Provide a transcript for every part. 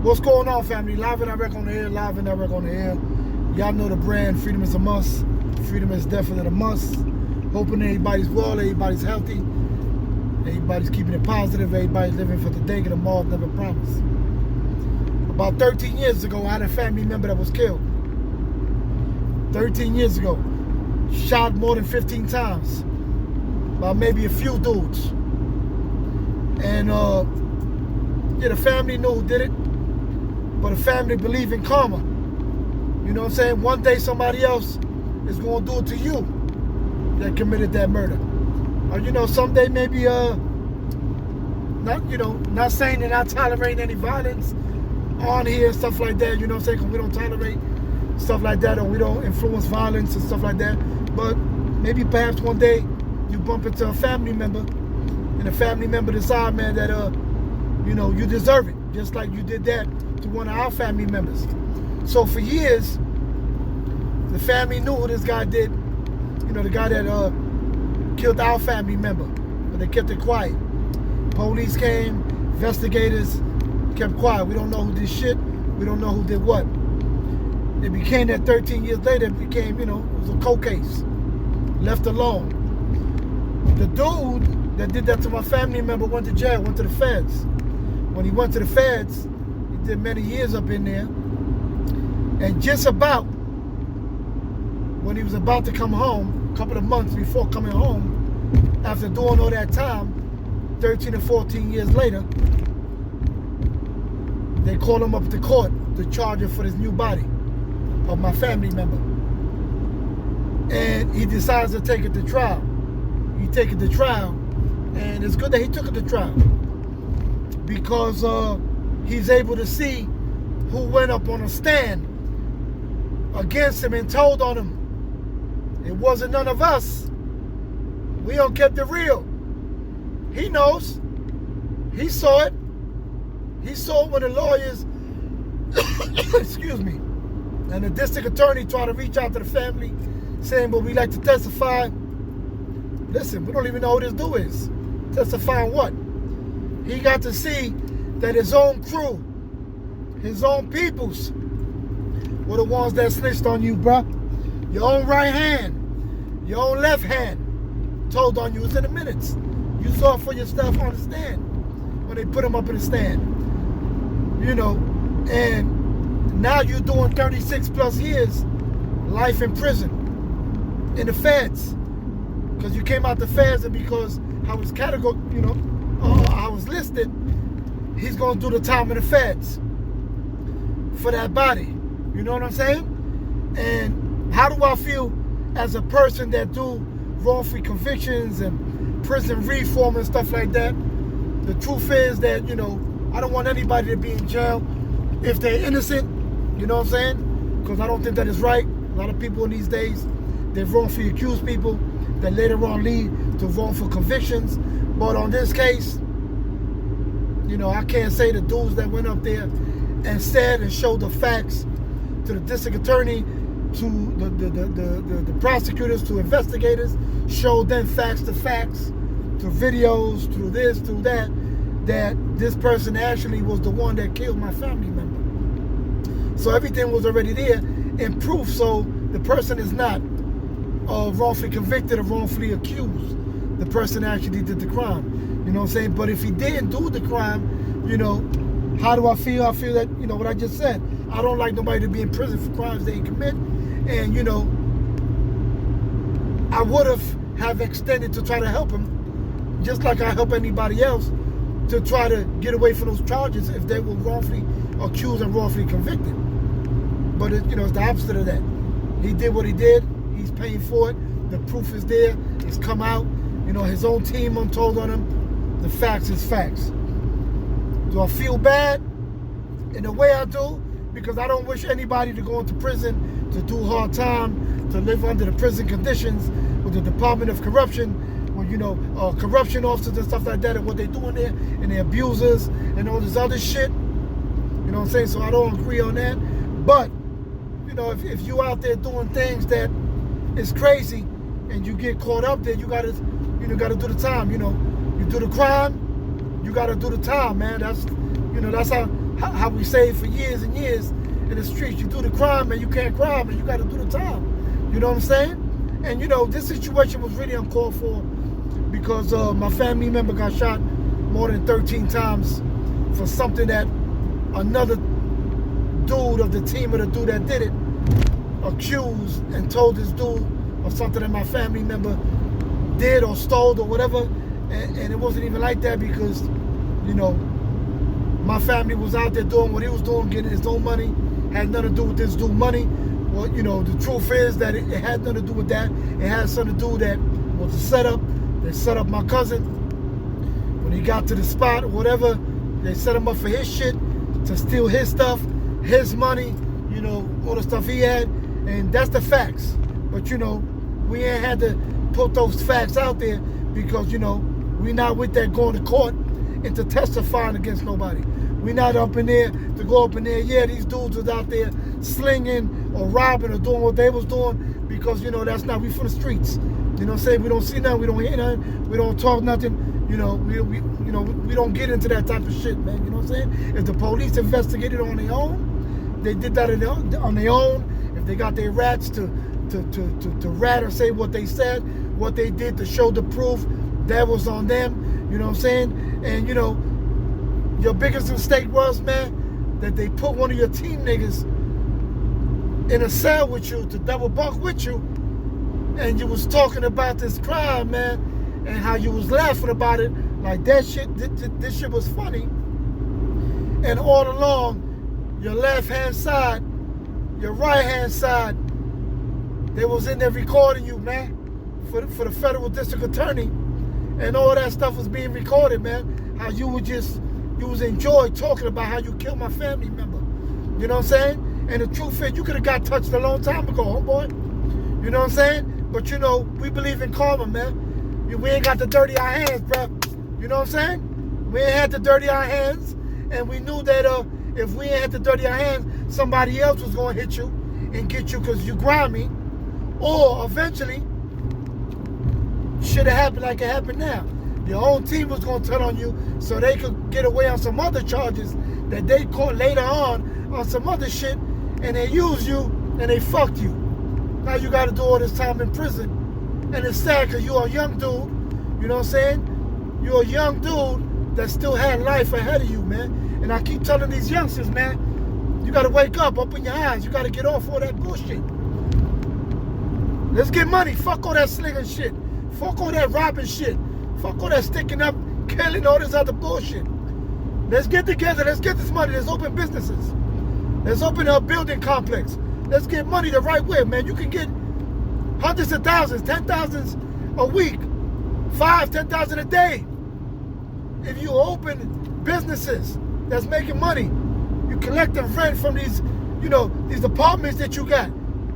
What's going on, family? Live and direct on the air, live and direct on the air. Y'all know the brand, freedom is a must. Freedom is definitely a must. Hoping everybody's well, everybody's healthy, everybody's keeping it positive, everybody's living for the day, and tomorrow never promised. About 13 years ago, I had a family member that was killed. 13 years ago. Shot more than 15 times by maybe a few dudes. And yeah, the family knew who did it, but the family believe in karma. You know what I'm saying? One day somebody else is going to do it to you that committed that murder. Or, you know, someday maybe, not saying they're not tolerating any violence on here and stuff like that, you know what I'm saying? Because we don't tolerate stuff like that, or we don't influence violence and stuff like that. But maybe perhaps one day you bump into a family member, and a family member decide, man, that, you deserve it. Just like you did that to one of our family members. So for years, the family knew what this guy did. You know, the guy that killed our family member, but they kept it quiet. Police came, investigators kept quiet. We don't know who did shit. We don't know who did what. It became that 13 years later, it became, it was a cold case. Left alone. The dude that did that to my family member went to jail, went to the feds. When he went to the feds, he did many years up in there. And just about when he was about to come home, a couple of months before coming home, after doing all that time, 13 or 14 years later, they called him up to court to charge him for this new body of my family member. And he decides to take it to trial. He take it to trial, and it's good that he took it to trial, because he's able to see who went up on a stand against him and told on him, it wasn't none of us. We don't kept it real. He knows. He saw it. He saw it when the lawyers, excuse me, and the district attorney tried to reach out to the family saying, but we like to testify. Listen, we don't even know who this dude is. Testify on what? He got to see that his own crew, his own peoples, were the ones that snitched on you, bruh. Your own right hand, your own left hand told on you. It's in the minutes. You saw it for yourself on the stand when they put him up in the stand. And now you're doing 36 plus years life in prison in the feds, because you came out the feds, and because I was I was listed, he's going to do the time in the feds for that body. You know what I'm saying? And how do I feel as a person that do wrongful convictions and prison reform and stuff like that? The truth is that, I don't want anybody to be in jail if they're innocent. You know what I'm saying? Because I don't think that is right. A lot of people in these days, they wrongfully accuse people that later on lead to wrongful convictions. But on this case, I can't say the dudes that went up there and said and showed the facts to the district attorney, to the prosecutors, to investigators, showed them facts to videos, to this, to that this person actually was the one that killed my family member. So everything was already there in proof. So the person is not wrongfully convicted or wrongfully accused. The person actually did the crime. You know what I'm saying? But if he didn't do the crime, how do I feel? I feel that, what I just said. I don't like nobody to be in prison for crimes they commit. And, I would have extended to try to help him, just like I help anybody else, to try to get away from those charges if they were wrongfully accused and wrongfully convicted. But, it's the opposite of that. He did what he did. He's paying for it. The proof is there. It's come out. His own team told on him. The facts is facts. Do I feel bad? In a way I do, because I don't wish anybody to go into prison, to do hard time, to live under the prison conditions with the Department of Corruption, with, corruption officers and stuff like that, and what they do in there, and the abusers, and all this other shit. You know what I'm saying? So I don't agree on that. But, if you out there doing things that is crazy, and you get caught up there, you gotta do the time. You do the crime, you gotta do the time, man. That's how we saved for years and years in the streets. You do the crime and you can't crime and you got to do the time. You know what I'm saying? And you know, this situation was really uncalled for because my family member got shot more than 13 times for something that another dude of the team of the dude that did it accused and told this dude of something that my family member did or stole or whatever, and it wasn't even like that because, you know, my family was out there doing what he was doing, getting his own money, had nothing to do with this dude's money. Well, you know, the truth is that it had nothing to do with that. It had something to do that was a setup. They set up my cousin. When he got to the spot or whatever, they set him up for his shit, to steal his stuff, his money, you know, all the stuff he had, and that's the facts. But, you know, we ain't had to put those facts out there because, you know, we not with that going to court and to testifying against nobody. We not up in there to go up in there, yeah, these dudes was out there slinging or robbing or doing what they was doing because, you know, that's not, we from the streets. You know what I'm saying? We don't see nothing, we don't hear nothing, we don't talk nothing, you know, we don't get into that type of shit, man, you know what I'm saying? If the police investigated on their own, they did that on their own. If they got their rats to rat or say what they said, what they did to show the proof, that was on them, you know what I'm saying? And, you know, your biggest mistake was, man, that they put one of your team niggas in a cell with you to double bunk with you, and you was talking about this crime, man, and how you was laughing about it, like that shit, this shit was funny. And all along, your left-hand side, your right-hand side, they was in there recording you, man, for the federal district attorney. And all that stuff was being recorded, man. How you was enjoying talking about how you killed my family member. You know what I'm saying? And the truth is, you could have got touched a long time ago, homeboy. You know what I'm saying? But, you know, we believe in karma, man. We ain't got to dirty our hands, bro. You know what I'm saying? We ain't had to dirty our hands. And we knew that if we ain't had to dirty our hands, somebody else was going to hit you and get you because you grimy. Or eventually, shit have happened like it happened now. Your own team was going to turn on you so they could get away on some other charges that they caught later on some other shit, and they used you and they fucked you. Now you got to do all this time in prison. And it's sad because you're a young dude, you know what I'm saying? You're a young dude that still had life ahead of you, man. And I keep telling these youngsters, man, you got to wake up, open your eyes. You got to get off all that bullshit. Let's get money. Fuck all that slinging shit. Fuck all that robbing shit. Fuck all that sticking up, killing, all this other bullshit. Let's get together. Let's get this money. Let's open businesses. Let's open a building complex. Let's get money the right way, man. You can get hundreds of thousands, 10,000s a week, 5,000, 10,000 a day. If you open businesses that's making money, you collecting rent from these, you know, these apartments that you got.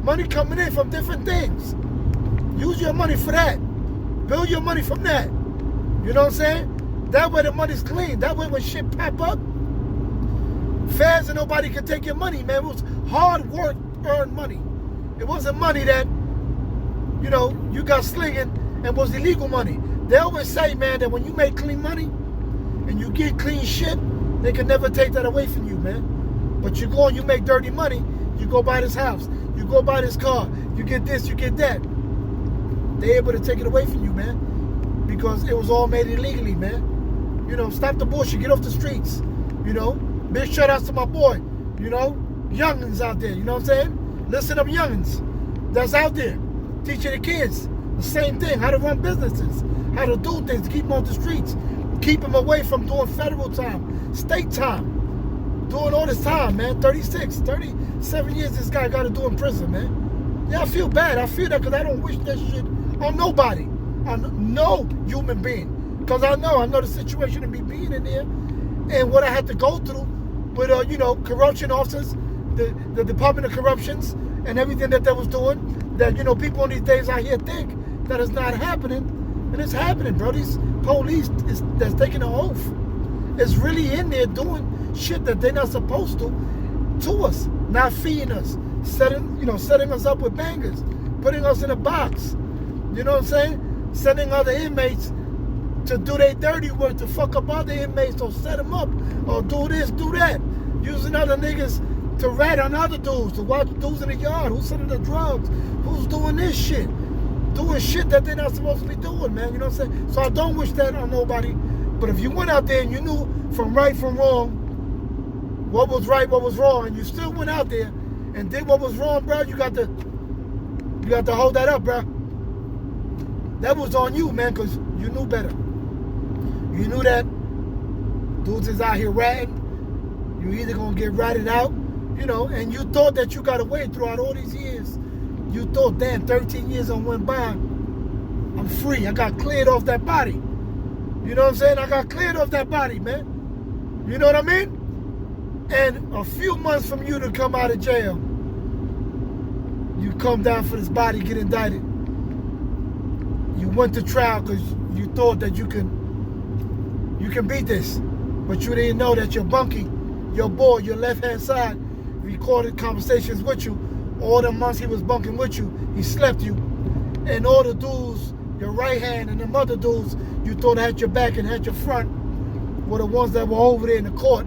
Money coming in from different things. Use your money for that. Build your money from that. You know what I'm saying? That way the money's clean. That way when shit pop up, feds and nobody can take your money, man. It was hard work, earned money. It wasn't money that, you know, you got slinging and was illegal money. They always say, man, that when you make clean money and you get clean shit, they can never take that away from you, man. But you go and you make dirty money, you go buy this house, you go buy this car, you get this, you get that. They able to take it away from you, man, because it was all made illegally, man. You know, stop the bullshit, get off the streets, you know. Big shout outs to my boy, you know, youngins out there, you know what I'm saying? Listen up, youngins that's out there, teaching the kids the same thing, how to run businesses, how to do things, keep them off the streets, keep them away from doing federal time, state time, doing all this time, man. 37 years this guy got to do in prison, man. Yeah, I feel bad. I feel that because I don't wish that shit on nobody, on no human being. Because I know the situation of me being in there and what I had to go through with, you know, corruption officers, the Department of Corruptions and everything that they was doing, that, you know, people in these days out here think that it's not happening. And it's happening, bro. These police that's taking an oath is really in there doing shit that they're not supposed to us, not feeding us, setting us up with bangers, putting us in a box. You know what I'm saying? Sending other inmates to do their dirty work, to fuck up other inmates, or set them up, or do this, do that. Using other niggas to rat on other dudes, to watch dudes in the yard, who's selling the drugs, who's doing this shit. Doing shit that they're not supposed to be doing, man. You know what I'm saying? So I don't wish that on nobody. But if you went out there and you knew from right from wrong, what was right, what was wrong, and you still went out there and did what was wrong, bro, you got to hold that up, bro. That was on you, man, because you knew better. You knew that dudes is out here ratting. You either gonna get ratted out, you know, and you thought that you got away throughout all these years. You thought, damn, 13 years on went by, I'm free. I got cleared off that body. You know what I'm saying? I got cleared off that body, man. You know what I mean? And a few months from you to come out of jail, you come down for this body, get indicted. You went to trial because you thought that you can beat this. But you didn't know that your bunkie, your boy, your left-hand side, recorded conversations with you. All the months he was bunking with you, he slept you. And all the dudes, your right hand and them other dudes you thought had your back and had your front, were the ones that were over there in the court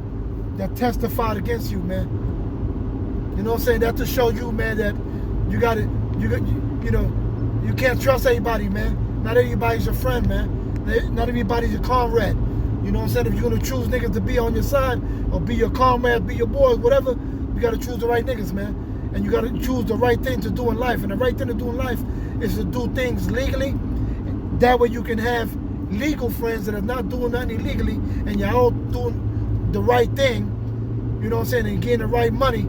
that testified against you, man. You know what I'm saying? That to show you, man, that you can't trust anybody, man. Not everybody's your friend, man. Not everybody's your comrade. You know what I'm saying? If you're gonna choose niggas to be on your side or be your comrade, be your boy, whatever, you gotta choose the right niggas, man. And you gotta choose the right thing to do in life. And the right thing to do in life is to do things legally. That way you can have legal friends that are not doing nothing illegally and you're all doing the right thing, you know what I'm saying, and getting the right money,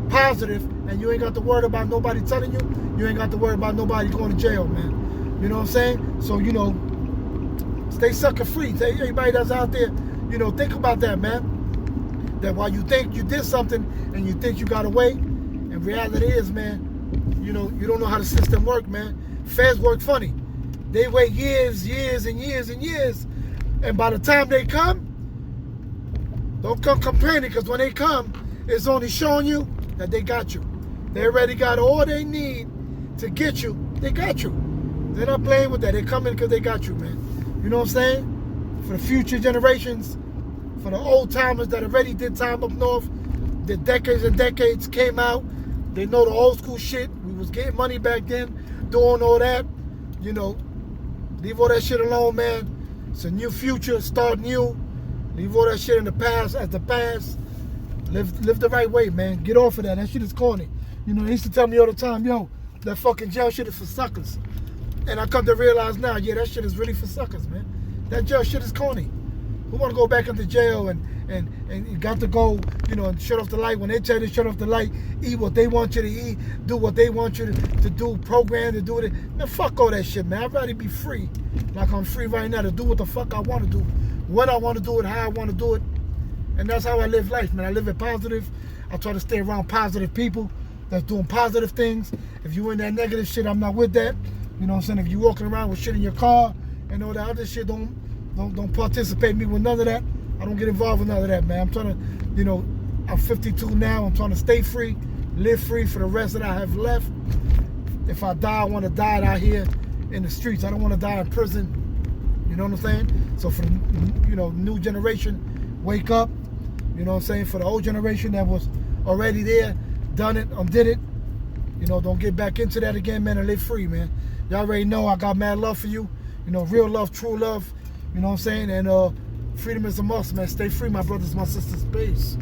positive, and you ain't got to worry about nobody telling you, you ain't got to worry about nobody going to jail, man. You know what I'm saying? So, you know, stay sucker free. Everybody that's out there, you know, think about that, man. That while you think you did something and you think you got away, and reality is, man, you know, you don't know how the system works, man. Feds work funny. They wait years and years, and by the time they come, don't come complaining, because when they come, it's only showing you that they got you. They already got all they need to get you. They got you. They're not playing with that. They're coming because they got you, man. You know what I'm saying? For the future generations, for the old timers that already did time up north, the decades and decades came out. They know the old school shit. We was getting money back then, doing all that. You know, leave all that shit alone, man. It's a new future. Start new. Leave all that shit in the past as the past. Live the right way, man. Get off of that. That shit is corny. You know, they used to tell me all the time, yo, that fucking jail shit is for suckers. And I come to realize now, yeah, that shit is really for suckers, man. That jail shit is corny. Who want to go back into jail and got to go, you know, and shut off the light when they tell you to shut off the light, eat what they want you to eat, do what they want you to do, program to do it. Man, fuck all that shit, man. I'd rather be free, like I'm free right now, to do what the fuck I want to do, when I want to do it, how I want to do it. And that's how I live life, man. I live it positive. I try to stay around positive people that's doing positive things. If you in that negative shit, I'm not with that. You know what I'm saying? If you walking around with shit in your car and all that other shit, don't participate me with none of that. I don't get involved with none of that, man. I'm trying to, you know, I'm 52 now. I'm trying to stay free, live free for the rest that I have left. If I die, I want to die out here in the streets. I don't want to die in prison. You know what I'm saying? So for the, you know, new generation, wake up. You know what I'm saying? For the old generation that was already there, done it, did it. You know, don't get back into that again, man, and live free, man. Y'all already know I got mad love for you. You know, real love, true love. You know what I'm saying? And freedom is a must, man. Stay free, my brothers, my sisters. Peace.